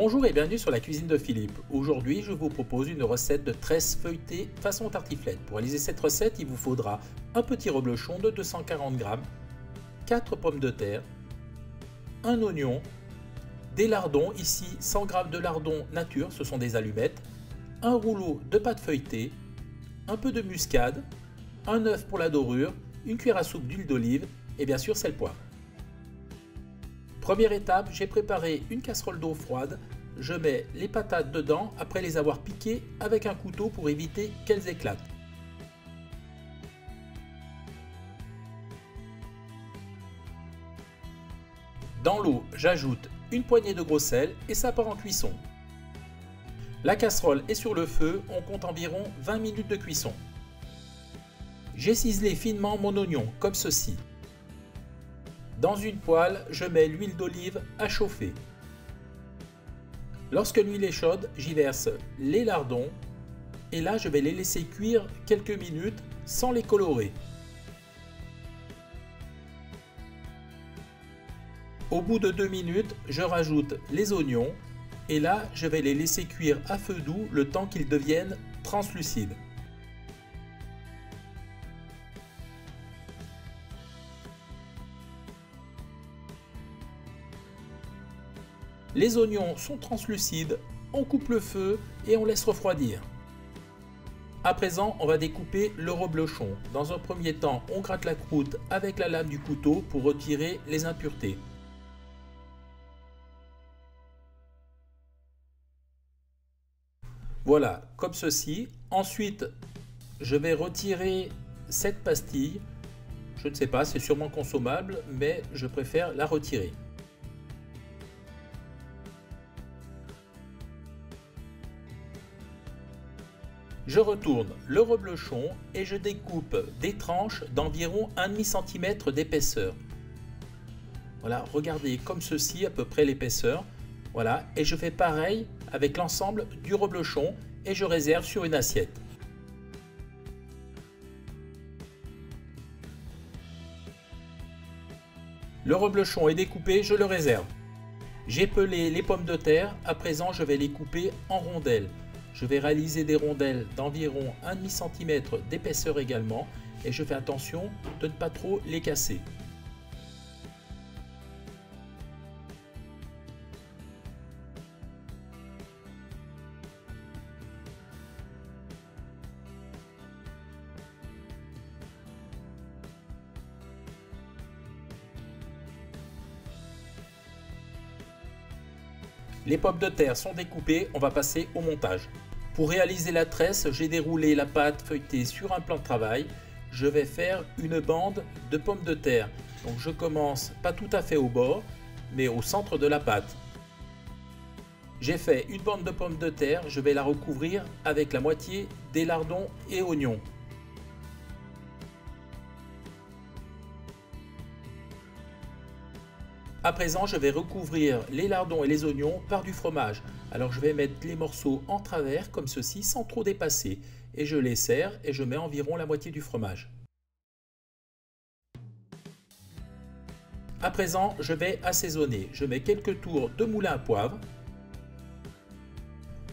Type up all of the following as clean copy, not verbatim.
Bonjour et bienvenue sur la cuisine de Philippe. Aujourd'hui, je vous propose une recette de tresse feuilletée façon tartiflette. Pour réaliser cette recette, il vous faudra un petit reblochon de 240 g, 4 pommes de terre, un oignon, des lardons, ici 100 g de lardons nature, ce sont des allumettes, un rouleau de pâte feuilletée, un peu de muscade, un œuf pour la dorure, une cuillère à soupe d'huile d'olive et bien sûr sel poivre. Première étape, j'ai préparé une casserole d'eau froide. Je mets les patates dedans après les avoir piquées avec un couteau pour éviter qu'elles éclatent. Dans l'eau, j'ajoute une poignée de gros sel et ça part en cuisson. La casserole est sur le feu, on compte environ 20 minutes de cuisson. J'ai ciselé finement mon oignon comme ceci. Dans une poêle, je mets l'huile d'olive à chauffer. Lorsque l'huile est chaude, j'y verse les lardons et là je vais les laisser cuire quelques minutes sans les colorer. Au bout de 2 minutes, je rajoute les oignons et là je vais les laisser cuire à feu doux le temps qu'ils deviennent translucides. Les oignons sont translucides, on coupe le feu et on laisse refroidir. À présent, on va découper le reblochon. Dans un premier temps, on gratte la croûte avec la lame du couteau pour retirer les impuretés. Voilà, comme ceci. Ensuite, je vais retirer cette pastille. Je ne sais pas, c'est sûrement consommable, mais je préfère la retirer. Je retourne le reblochon et je découpe des tranches d'environ 1,5 cm d'épaisseur. Voilà, regardez comme ceci à peu près l'épaisseur. Voilà, et je fais pareil avec l'ensemble du reblochon et je réserve sur une assiette. Le reblochon est découpé, je le réserve. J'ai pelé les pommes de terre, à présent je vais les couper en rondelles. Je vais réaliser des rondelles d'environ 1,5 cm d'épaisseur également et je fais attention de ne pas trop les casser. Les pommes de terre sont découpées, on va passer au montage. Pour réaliser la tresse, j'ai déroulé la pâte feuilletée sur un plan de travail. Je vais faire une bande de pommes de terre. Donc je commence pas tout à fait au bord, mais au centre de la pâte. J'ai fait une bande de pommes de terre, je vais la recouvrir avec la moitié des lardons et oignons. À présent, je vais recouvrir les lardons et les oignons par du fromage. Alors je vais mettre les morceaux en travers comme ceci sans trop dépasser. Et je les serre et je mets environ la moitié du fromage. À présent, je vais assaisonner. Je mets quelques tours de moulin à poivre.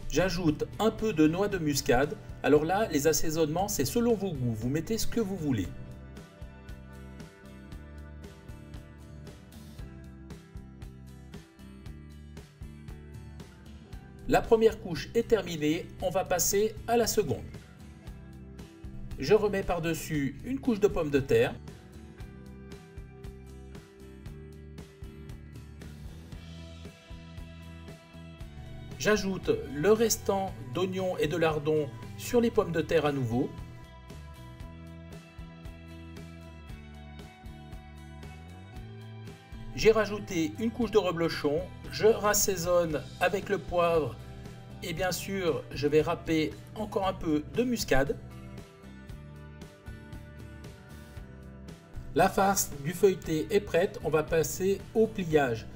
J'ajoute un peu de noix de muscade. Alors là, les assaisonnements, c'est selon vos goûts. Vous mettez ce que vous voulez. La première couche est terminée, on va passer à la seconde. Je remets par-dessus une couche de pommes de terre. J'ajoute le restant d'oignons et de lardons sur les pommes de terre à nouveau. J'ai rajouté une couche de reblochon, je rassaisonne avec le poivre et bien sûr je vais râper encore un peu de muscade. La farce du feuilleté est prête, on va passer au pliage.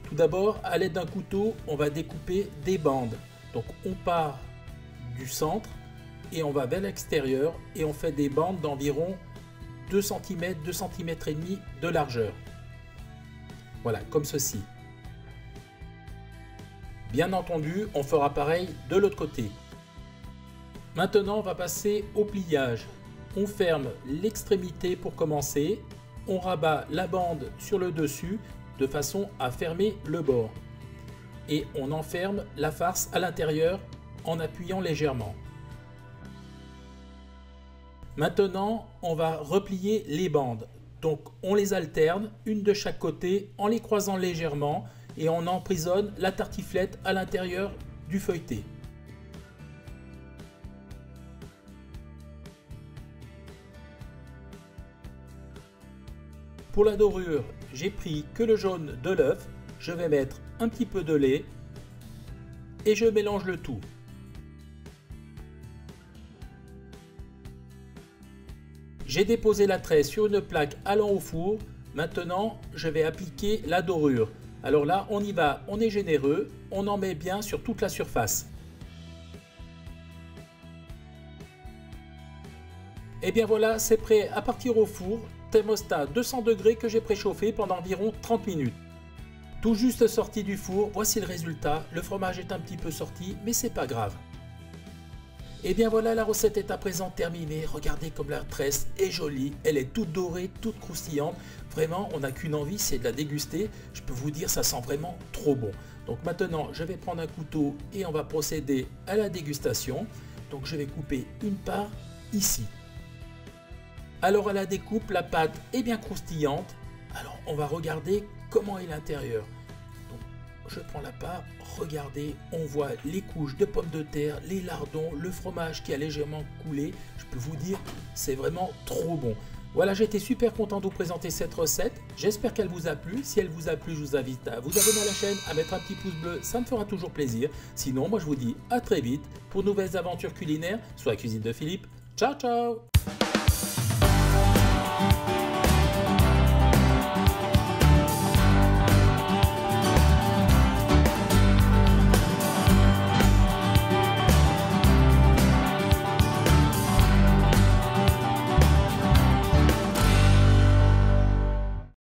Tout d'abord, à l'aide d'un couteau, on va découper des bandes. Donc on part du centre et on va vers l'extérieur et on fait des bandes d'environ 2 cm, 2 cm et demi de largeur. Voilà, comme ceci. Bien entendu, on fera pareil de l'autre côté. Maintenant, on va passer au pliage. On ferme l'extrémité pour commencer. On rabat la bande sur le dessus de façon à fermer le bord. Et on enferme la farce à l'intérieur en appuyant légèrement. Maintenant, on va replier les bandes. Donc, on les alterne, une de chaque côté, en les croisant légèrement et on emprisonne la tartiflette à l'intérieur du feuilleté. Pour la dorure, j'ai pris que le jaune de l'œuf. Je vais mettre un petit peu de lait et je mélange le tout. J'ai déposé la tresse sur une plaque allant au four. Maintenant, je vais appliquer la dorure. Alors là, on y va, on est généreux, on en met bien sur toute la surface. Et bien voilà, c'est prêt à partir au four. Thermostat 200 degrés que j'ai préchauffé pendant environ 30 minutes. Tout juste sorti du four, voici le résultat. Le fromage est un petit peu sorti, mais c'est pas grave. Et bien voilà, la recette est à présent terminée. Regardez comme la tresse est jolie. Elle est toute dorée, toute croustillante. Vraiment, on n'a qu'une envie, c'est de la déguster. Je peux vous dire, ça sent vraiment trop bon. Donc maintenant, je vais prendre un couteau et on va procéder à la dégustation. Donc je vais couper une part ici. Alors à la découpe, la pâte est bien croustillante. Alors on va regarder comment est l'intérieur. Donc je prends la part, regardez, on voit les couches de pommes de terre, les lardons, le fromage qui a légèrement coulé. Je peux vous dire, c'est vraiment trop bon. Voilà, j'ai été super content de vous présenter cette recette. J'espère qu'elle vous a plu. Si elle vous a plu, je vous invite à vous abonner à la chaîne, à mettre un petit pouce bleu, ça me fera toujours plaisir. Sinon, moi je vous dis à très vite pour de nouvelles aventures culinaires sur la cuisine de Philippe. Ciao, ciao!